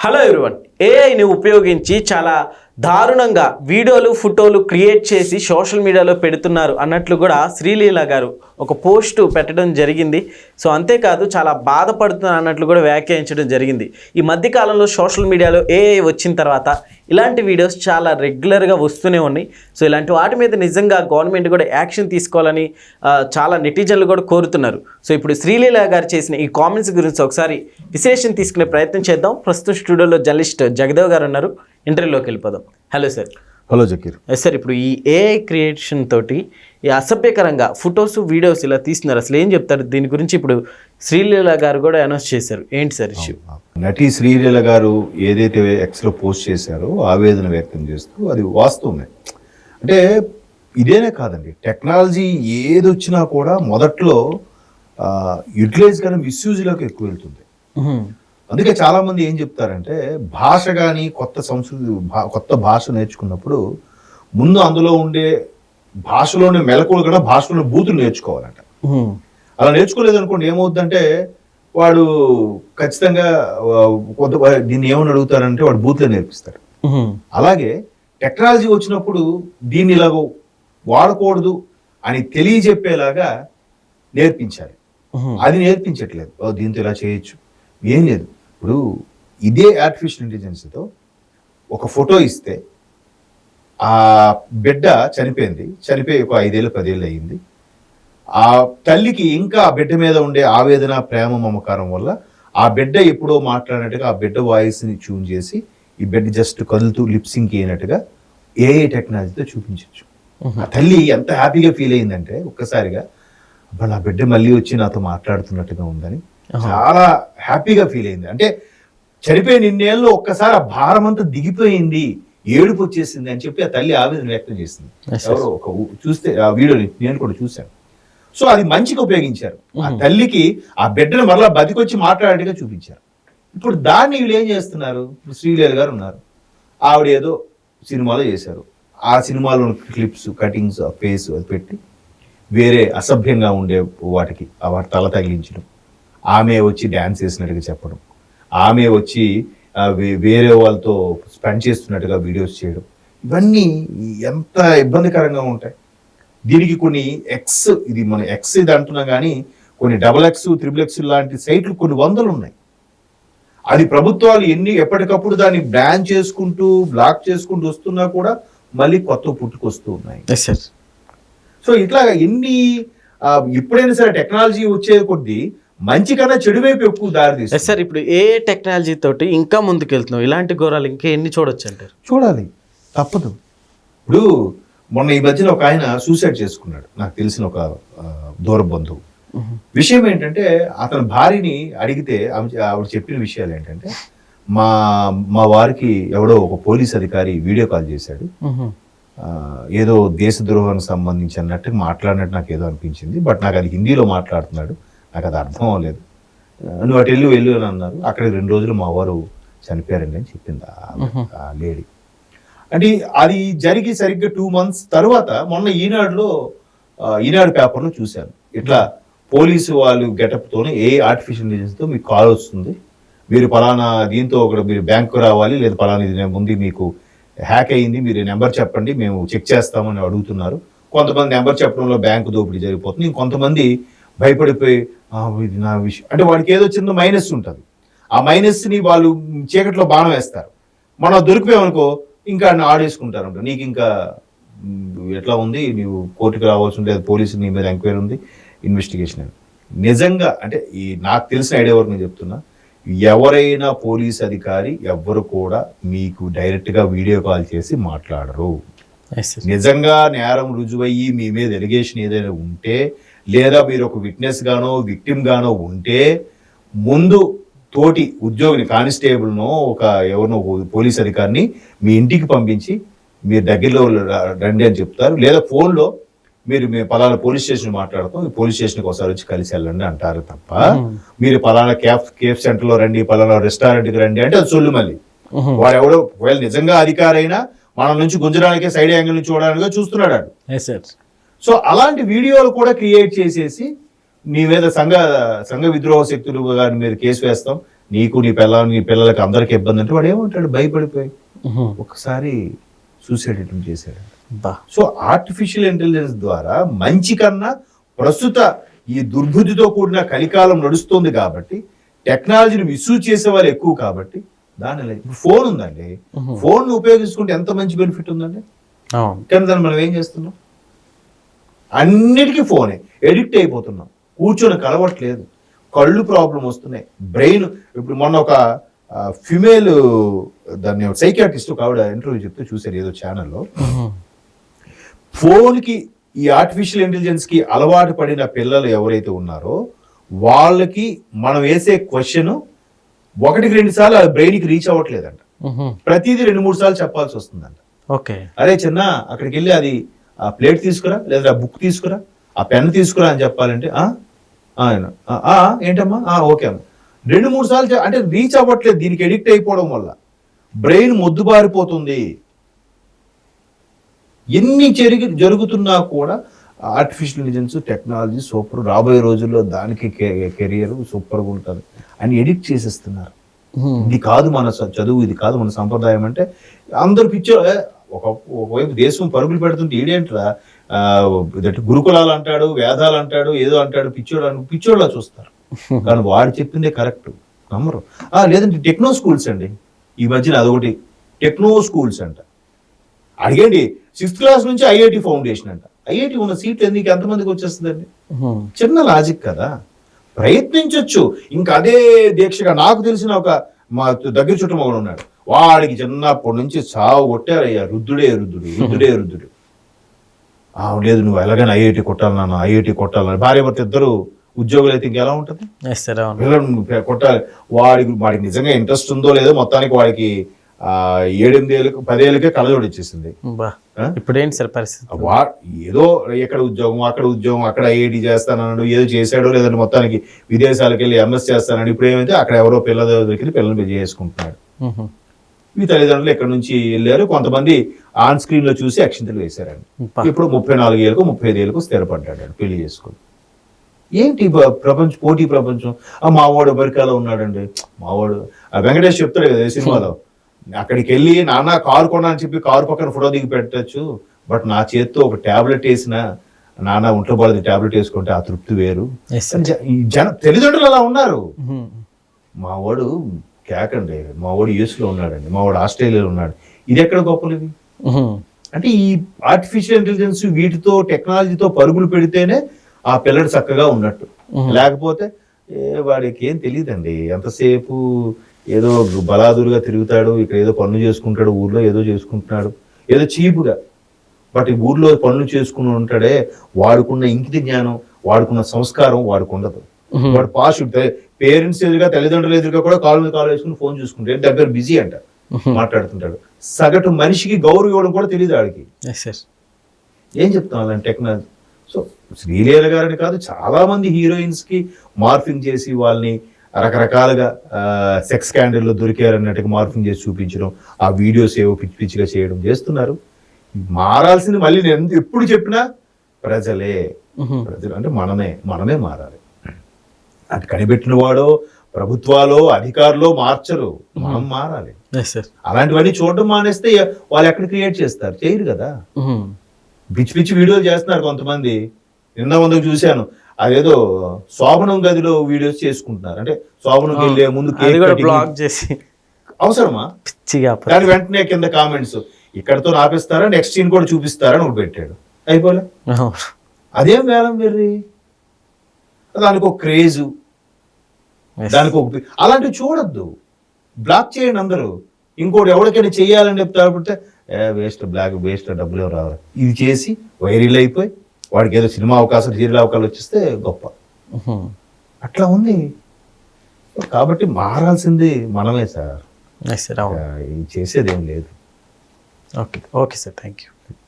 Hello everyone, ఏఐని ఉపయోగించి చాలా దారుణంగా వీడియోలు ఫోటోలు క్రియేట్ చేసి సోషల్ మీడియాలో పెడుతున్నారు అన్నట్లు కూడా శ్రీలీల గారు ఒక పోస్ట్ పెట్టడం జరిగింది. సో అంతేకాదు చాలా బాధపడుతున్నారు అన్నట్లు కూడా వ్యాఖ్యానించడం జరిగింది. ఈ మధ్యకాలంలో సోషల్ మీడియాలో ఏఐ వచ్చిన తర్వాత ఇలాంటి వీడియోస్ చాలా రెగ్యులర్గా వస్తూనే ఉన్నాయి. సో ఇలాంటి వాటి మీద నిజంగా గవర్నమెంట్ కూడా యాక్షన్ తీసుకోవాలని చాలా నెటిజన్లు కూడా కోరుతున్నారు. సో ఇప్పుడు శ్రీలీల గారు చేసిన ఈ కామెంట్స్ గురించి ఒకసారి విశ్లేషణ తీసుకునే ప్రయత్నం చేద్దాం. ప్రస్తుతం స్టూడియోలో జర్నలిస్ట్ జగదేవ్ గారు ఉన్నారు. ఇంటర్వ్యూలోకి వెళ్ళిపోదాం. Hello sir. Hello Zakir. Sir, ఇప్పుడు ఈ ఏఐ క్రియేషన్ తోటి ఈ అసభ్యకరంగా ఫొటోస్ వీడియోస్ ఇలా తీస్తున్నారు, అసలు ఏం చెప్తారు దీని గురించి? ఇప్పుడు శ్రీలీల గారు కూడా అనౌన్స్ చేశారు, ఏంటి సార్ ఇష్యూ? నటి శ్రీలీల గారు ఏదైతే ఎక్స్లో పోస్ట్ చేశారో ఆవేదన వ్యక్తం చేస్తూ అది వాస్తవమే. అంటే ఇదేనే కాదండి, టెక్నాలజీ ఏది వచ్చినా కూడా మొదట్లో యూటిలైజ్ కానీ మిస్యూజ్లోకి ఎక్కువ వెళ్తుంది. అందుకే చాలా మంది ఏం చెప్తారంటే, భాష కానీ కొత్త సంస్కృతి కొత్త భాష నేర్చుకున్నప్పుడు ముందు అందులో ఉండే భాషలోనే మెలకువలు కూడా భాషలోనే బూతులు నేర్చుకోవాలంట. అలా నేర్చుకోలేదు అనుకోండి, ఏమవుతుందంటే వాడు ఖచ్చితంగా కొంత దీన్ని ఏమని అడుగుతారంటే వాడు బూతులే నేర్పిస్తారు. అలాగే టెక్నాలజీ వచ్చినప్పుడు దీన్ని ఇలాగ వాడకూడదు అని తెలియజెప్పేలాగా నేర్పించాలి. అది నేర్పించట్లేదు. దీంతో ఇలా చేయొచ్చు, ఏం లేదు. ఇప్పుడు ఇదే ఆర్టిఫిషియల్ ఇంటెలిజెన్స్తో ఒక ఫోటో ఇస్తే ఆ బిడ్డ చనిపోయి ఒక 5 ఏళ్ళు 10 ఏళ్ళు అయ్యింది. ఆ తల్లికి ఇంకా ఆ బిడ్డ మీద ఉండే ఆవేదన, ప్రేమ, మమకారం వల్ల ఆ బిడ్డ ఎప్పుడో మాట్లాడినట్టుగా ఆ బిడ్డ వాయిస్ని ట్యూన్ చేసి ఈ బిడ్డ జస్ట్ కదులుతూ లిప్సింగ్ అయినట్టుగా ఏఐ టెక్నాలజీతో చూపించవచ్చు. ఆ తల్లి ఎంత హ్యాపీగా ఫీల్ అయిందంటే ఒక్కసారిగా నా బిడ్డ మళ్ళీ వచ్చి నాతో మాట్లాడుతున్నట్టుగా ఉందని చాలా హ్యాపీగా ఫీల్ అయింది. అంటే చనిపోయిన ఇన్నేళ్ళు ఒక్కసారి ఆ భారం అంతా దిగిపోయింది, ఏడుపు వచ్చేసింది అని చెప్పి ఆ తల్లి ఆవేదన వ్యక్తం చేసింది. ఎవరో ఒక చూస్తే ఆ వీడియోని నేను కూడా చూశాను. సో అది మంచిగా ఉపయోగించారు. ఆ తల్లికి ఆ బిడ్డను మరలా బతికొచ్చి మాట్లాడేట్టుగా చూపించారు. ఇప్పుడు దాన్ని వీళ్ళు ఏం చేస్తున్నారు? ఇప్పుడు శ్రీలీల గారు ఉన్నారు, ఆవిడ ఏదో సినిమాలో చేశారు. ఆ సినిమాలో క్లిప్స్, కటింగ్స్, ఫేస్ అది పెట్టి వేరే అసభ్యంగా ఉండే వాటికి వాటి తల తగిలించడం, ఆమె వచ్చి డ్యాన్స్ చేసినట్టుగా చెప్పడం, ఆమె వచ్చి వేరే వాళ్ళతో స్పెండ్ చేస్తున్నట్టుగా వీడియోస్ చేయడం, ఇవన్నీ ఎంత ఇబ్బందికరంగా ఉంటాయి. దీనికి కొన్ని ఇది మన ఎక్స్ ఇది అంటున్నాం కానీ కొన్ని XXX, XXX లాంటి సైట్లు కొన్ని వందలు ఉన్నాయి. అది ప్రభుత్వాలు ఎప్పటికప్పుడు దాన్ని బ్యాన్ చేసుకుంటూ బ్లాక్ చేసుకుంటూ వస్తున్నా కూడా మళ్ళీ కొత్త పుట్టుకొస్తూ ఉన్నాయి. సో ఇట్లాగా ఎప్పుడైనా సరే టెక్నాలజీ వచ్చే కొద్దీ మంచి కన్నా చెడు వైపు ఎక్కువ దారి తీస్తుంది. సార్, ఇప్పుడు ఏ టెక్నాలజీ తోటి ఇంకా ముందుకెళ్తున్నాం, ఇలాంటి ఘోరాలు ఇంకా ఎన్ని చూడొచ్చు అంటారు? చూడాలి, తప్పదు. ఇప్పుడు మొన్న ఈ మధ్యన ఒక ఆయన సూసైడ్ చేసుకున్నాడు, నాకు తెలిసిన ఒక దూర బంధువు. విషయం ఏంటంటే, అతని భార్యని అడిగితే ఆవిడ చెప్పిన విషయాలు ఏంటంటే, మా వారికి ఎవడో ఒక పోలీస్ అధికారి వీడియో కాల్ చేశాడు, ఏదో దేశద్రోహానికి సంబంధించి అన్నట్టు మాట్లాడినట్టు నాకు ఏదో అనిపించింది. బట్ నాకు అది హిందీలో మాట్లాడుతున్నాడు, నాకు అది అర్థం అవ్వలేదు. నువ్వు అటు వెళ్ళు అని అన్నారు. అక్కడ 2 రోజులు మా వారు చనిపోయారండి అని చెప్పింది ఆ లేడీ. అంటే అది జరిగి సరిగ్గా 2 months తర్వాత మొన్న ఈనాడు పేపర్లో చూశాను, ఇట్లా పోలీసు వాళ్ళు గెటప్తోనే ఆర్టిఫిషియల్ ఇంటెలిజెన్స్తో మీకు కాల్ వస్తుంది, మీరు పలానా దీంతో మీరు బ్యాంకు రావాలి, లేదా పలానా ఇది ముందు మీకు హ్యాక్ అయ్యింది, మీరు నెంబర్ చెప్పండి మేము చెక్ చేస్తామని అడుగుతున్నారు. కొంతమంది నెంబర్ చెప్పడంలో బ్యాంకు దోపిడీ జరిగిపోతుంది, ఇంకొంతమంది భయపడిపోయి ఇది నా విషయం అంటే వాడికి ఏదో చిన్న మైనస్ ఉంటుంది, ఆ మైనస్ని వాళ్ళు చీకట్లో బాణం వేస్తారు. మనం దొరికిపోయామనుకో ఇంకా ఆడేసుకుంటారు, నీకు ఇంకా ఎట్లా ఉంది, నీవు కోర్టుకు రావాల్సి ఉంటుంది, పోలీసు నీ మీద ఎంక్వైరీ ఉంది, ఇన్వెస్టిగేషన్ అని. నిజంగా అంటే నాకు తెలిసిన ఐడియా వరకు నేను చెప్తున్నా, ఎవరైనా పోలీస్ అధికారి ఎవ్వరు కూడా మీకు డైరెక్ట్గా వీడియో కాల్ చేసి మాట్లాడరు. నిజంగా నేరం రుజువయ్యి మీ మీద ఎలిగేషన్ ఏదైనా ఉంటే, లేదా మీరు ఒక విట్నెస్ గానో విక్టిమ్ గానో ఉంటే, ముందు తోటి ఉద్యోగిని, కానిస్టేబుల్నో ఎవరినో పోలీస్ అధికారిని మీ ఇంటికి పంపించి మీరు దగ్గరలో రండి అని చెప్తారు. లేదా ఫోన్లో మేము పలానా పోలీస్ స్టేషన్ మాట్లాడతాం, పోలీస్ స్టేషన్కి ఒకసారి వచ్చి కలిసి వెళ్ళండి అంటారు తప్ప, మీరు పలానా కేఫ్ సెంటర్లో రండి, పలానా రెస్టారెంట్కి రండి అంటే అది సొల్లు. మళ్ళీ వాడు ఎవడో ఒకవేళ నిజంగా అధికారి అయినా మన నుంచి గుంజడానికి సైడ్ యాంగిల్ నుంచి చూడడానికి చూస్తున్నాడు. సో అలాంటి వీడియోలు కూడా క్రియేట్ చేసేసి నీ మీద సంఘ విద్రోహ శక్తులు గారి మీద కేసు వేస్తాం, నీకు నీ పిల్లలకి అందరికి ఇబ్బంది అంటే వాడు ఏమంటాడు, భయపడిపోయి ఒకసారి సూసైడ్ అటెంప్ట్ చేశాడు. సో ఆర్టిఫిషియల్ ఇంటెలిజెన్స్ ద్వారా మంచి కన్నా ప్రస్తుత ఈ దుర్బుద్ధితో కూడిన కలికాలం నడుస్తుంది కాబట్టి, టెక్నాలజీని మిస్యూజ్ చేసే వాళ్ళు ఎక్కువ కాబట్టి దాని ఫోన్ ఉందండి, ఫోన్ ఉపయోగించుకుంటే ఎంత మంచి బెనిఫిట్ ఉందండి. కానీ దాన్ని మనం ఏం చేస్తున్నాం, అన్నిటికీ ఫోనే ఎడిక్ట్ అయిపోతున్నాం, కూర్చొని కలవట్లేదు, కళ్ళు ప్రాబ్లం వస్తున్నాయి, బ్రెయిన్. ఇప్పుడు మొన్న ఒక ఫిమేల్ దాన్ని సైకియాట్రిస్ట్ ఒక ఆవిడ ఇంటర్వ్యూ చెప్తే చూసారు ఏదో ఛానల్లో, ఫోన్కి ఈ ఆర్టిఫిషియల్ ఇంటెలిజెన్స్ కి అలవాటు పడిన పిల్లలు ఎవరైతే ఉన్నారో వాళ్ళకి మనం వేసే క్వశ్చన్ 1-2 సార్లు ఆ బ్రెయిన్కి రీచ్ అవ్వట్లేదంట, ప్రతిదీ 2-3 సార్లు చెప్పాల్సి వస్తుందంట. ఓకే, అరే చిన్న అక్కడికి వెళ్ళి అది ఆ ప్లేట్ తీసుకురా, లేదా ఆ బుక్ తీసుకురా, ఆ పెన్ తీసుకురా అని చెప్పాలంటే ఏంటమ్మా ఓకే అమ్మా 2-3 సార్లు అంటే రీచ్ అవ్వట్లేదు. దీనికి ఎడిక్ట్ అయిపోవడం వల్ల బ్రెయిన్ మొద్దుబారిపోతుంది. ఎన్ని జరుగుతున్నా కూడా ఆర్టిఫిషియల్ ఇంటెలిజెన్స్ టెక్నాలజీ సూపర్, రాబోయే రోజుల్లో దానికి కెరియర్ సూపర్గా ఉంటుంది అని ఎడిక్ట్ చేసేస్తున్నారు. ఇది కాదు మన చదువు, ఇది కాదు మన సంప్రదాయం అంటే అందరు ఒకవైపు దేశం పరుగులు పెడుతుంటే ఈడేంట్రా గురుకులాలు అంటాడు, వేదాలు అంటాడు, ఏదో అంటాడు, పిచ్చోళ్ళ చూస్తారు. కానీ వాడు చెప్పిందే కరెక్ట్ నమ్మరు. లేదంటే టెక్నో స్కూల్స్ అండి, ఈ మధ్యన అదొకటి టెక్నో స్కూల్స్ అంట. అడిగండి 6th క్లాస్ నుంచి ఐఐటి ఫౌండేషన్ అంట. ఐఐటి ఉన్న సీట్లు ఎందుకు ఎంతమందికి వచ్చేస్తుందండి? చిన్న లాజిక్ కదా, ప్రయత్నించవచ్చు. ఇంకా అదే దీక్షగా నాకు తెలిసిన ఒక మా దగ్గర చుట్టూ ఒకడు ఉన్నాడు, వాడికి చిన్నప్పటి నుంచి చావు కొట్టారయ్యా, రుద్దుడే రుద్దుడు. లేదు నువ్వు ఎలాగైనా ఐఐటి కొట్టాలన్నా, ఐఐటి కొట్టాలని. భార్య భర్త ఇద్దరు ఉద్యోగులు అయితే ఇంకెలా ఉంటుంది, కొట్టాలి. వాడికి నిజంగా ఇంట్రెస్ట్ ఉందో లేదో, మొత్తానికి వాడికి 7-8 ఏళ్ళకి 10 ఏళ్ళకే కళ్ళజోడు ఇచ్చేసింది. ఇప్పుడు ఏంటి సార్ పరిస్థితి? ఏదో ఎక్కడ ఉద్యోగం, అక్కడ ఐఐటి చేస్తానన్నాడు, ఏదో చేశాడో లేదంటే మొత్తానికి విదేశాలకు వెళ్ళి ఎంఎస్ చేస్తానని. ఇప్పుడు ఏమైతే అక్కడ ఎవరో పిల్లల దగ్గరికి పిల్లల్ని పెళ్లి చేసుకుంటున్నాడు. మీ తల్లిదండ్రులు ఎక్కడి నుంచి వెళ్ళారు, కొంతమంది ఆన్ స్క్రీన్ లో చూసి అక్షింతలు వేశారండి. ఇప్పుడు 34 ఏళ్ళకు 35 ఏళ్ళకు స్థిరపడ్డాడు పెళ్లి చేసుకుని. ఏంటి ప్రపంచం, పోటీ ప్రపంచం. మావాడు అమెరికాలో ఉన్నాడండి, మావాడు వెంకటేష్ చెప్తాడు కదా సినిమాలో, అక్కడికి వెళ్ళి నాన్న కారు కొన్నా అని చెప్పి కారు పక్కన ఫోటో దిగి పెట్టచ్చు, బట్ నా చేత్తో ఒక ట్యాబ్లెట్ వేసిన నాన్న ఒంట్లో బాధ ట్యాబ్లెట్ వేసుకుంటే ఆ తృప్తి వేరు. తల్లిదండ్రులు అలా ఉన్నారు. మావాడు కేకండి, మావాడు యూఎస్లో ఉన్నాడండి, మావాడు ఆస్ట్రేలియాలో ఉన్నాడు. ఇది ఎక్కడ గొప్పలు ఇవి? అంటే ఈ ఆర్టిఫిషియల్ ఇంటెలిజెన్స్ వీటితో టెక్నాలజీతో పరుగులు పెడితేనే ఆ పిల్లడు చక్కగా ఉన్నట్టు, లేకపోతే వాడికి ఏం తెలియదండి. ఎంతసేపు ఏదో బలాదురుగా తిరుగుతాడు, ఇక్కడ ఏదో పనులు చేసుకుంటాడు, ఊర్లో ఏదో చేసుకుంటున్నాడు, ఏదో చీపుగా. బట్ ఈ ఊర్లో పనులు చేసుకుని ఉంటాడే, వాడుకున్న ఇంకిత జ్ఞానం, వాడుకున్న సంస్కారం వాడికి ఉండదు. వాడు పాషుడ్, పేరెంట్స్ ఎదురుగా తల్లిదండ్రులు ఎదురుగా కూడా కాలు మీద కాలు వేసుకుని ఫోన్ చూసుకుంటే దగ్గర బిజీ అంట, మాట్లాడుతుంటాడు. సగటు మనిషికి గౌరవం ఇవ్వడం కూడా తెలియదు ఆడికి. ఏం చెప్తాం అలాంటి టెక్నాలజీ? సో శ్రీలీల గారిని కాదు, చాలా మంది హీరోయిన్స్ కి మార్ఫింగ్ చేసి వాళ్ళని రకరకాలుగా సెక్స్ స్కాండల్లో దొరికారన్నట్టుగా మార్ఫింగ్ చేసి చూపించడం, ఆ వీడియోస్ ఏవో పిచ్చి పిచ్చిగా చేయడం చేస్తున్నారు. మారాల్సింది మళ్ళీ నేను ఎప్పుడు చెప్పినా ప్రజలు అంటే మనమే మారాలి. అటు కనిపెట్టిన వాడో ప్రభుత్వాలో అధికారులు మార్చరు, మనం మారాలి. అలాంటివన్నీ చూడడం మానేస్తే వాళ్ళు ఎక్కడ క్రియేట్ చేస్తారు? చేయరు కదా. పిచ్చి పిచ్చి వీడియోలు చేస్తున్నారు కొంతమంది. నిన్న ముందుకు చూశాను, అదేదో శోభనం గదిలో వీడియోస్ చేసుకుంటున్నారు. అంటే శోభనం వెళ్ళే ముందు అవసరమా? కానీ వెంటనే కింద కామెంట్స్, ఇక్కడతో ఆపేస్తారా, నెక్స్ట్ సీన్ కూడా చూపిస్తారా అని పెట్టాడు. అయిపోలే, అదేం వేలం వెర్రి. దానికి ఒక క్రేజు, దానికి ఒక అలాంటివి చూడొద్దు, బ్లాక్ చేయండి అందరూ. ఇంకోటి ఎవరికైనా చెయ్యాలని చెప్తే వేస్ట్, బ్లాక్ వేస్ట్, డబ్బులు రావాలి. ఇది చేసి వైరల్ అయిపోయి వాడికి ఏదో సినిమా అవకాశాలు, సీరియల్ అవకాశాలు వచ్చేస్తే గొప్ప. అట్లా ఉంది. కాబట్టి మారాల్సింది మనమే సార్, చేసేది ఏం లేదు. Okay sir, thank you.